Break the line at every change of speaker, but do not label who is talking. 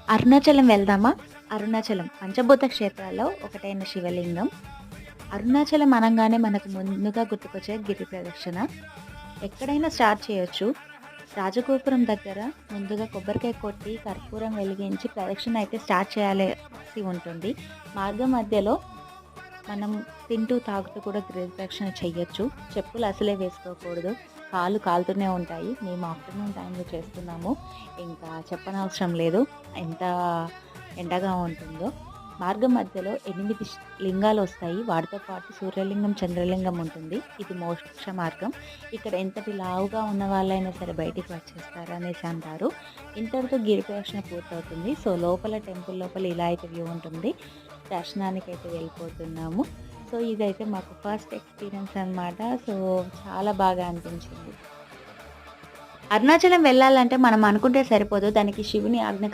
అరుణాచలం వెళ్దామా? అరుణాచలం పంచభూత క్షేత్రాల్లో ఒకటైన శివలింగం. అరుణాచలం అనంగానే మనకు ముందుగా గుర్తుకొచ్చే గిరి ప్రదక్షిణ. ఎక్కడైనా స్టార్ట్ చేయొచ్చు. రాజగోపురం దగ్గర ముందుగా కొబ్బరికాయ కొట్టి, కర్పూరం వెలిగించి ప్రదక్షిణ అయితే స్టార్ట్ చేయాల్సి ఉంటుంది. మార్గం మధ్యలో మనం తింటూ, తాగుతూ కూడా గిరి ప్రదక్షిణ చెయ్యొచ్చు. చెప్పులు అసలే వేసుకోకూడదు. కాళ్ళు కాలుతూనే ఉంటాయి. మేము ఆఫ్టర్‌నూన్ టైంలో చేస్తున్నాము. ఇంకా చెప్పనవసరం లేదు. ఎంత ఎండగా ఉంటుందో. మార్గం మధ్యలో 8 లింగాలొస్తాయి. వాటితో పాటు సూర్యలింగం, చంద్రలింగం ఉంటుంది. ఇది మోక్ష మార్గం. ఇక్కడ ఎంతటి లావుగా ఉన్న వాళ్ళైనా సరే బయటికి వచ్చేస్తారనేసి అంటారు. ఇంతటితో గిరి ప్రదక్షిణ పూర్తవుతుంది. సో, లోపల టెంపుల్ లోపల ఇలా అయితే వ్యూ ఉంటుంది. దర్శనానికైతే వెళ్ళిపోతున్నాము. సో, ఇదైతే మాకు ఫస్ట్ ఎక్స్‌పీరియన్స్ అనమాట. సో, చాలా బాగా అనిపించింది. అరుణాచలం వెళ్ళాలంటే మనం అనుకుంటే సరిపోదు. దానికి శివుని ఆజ్ఞ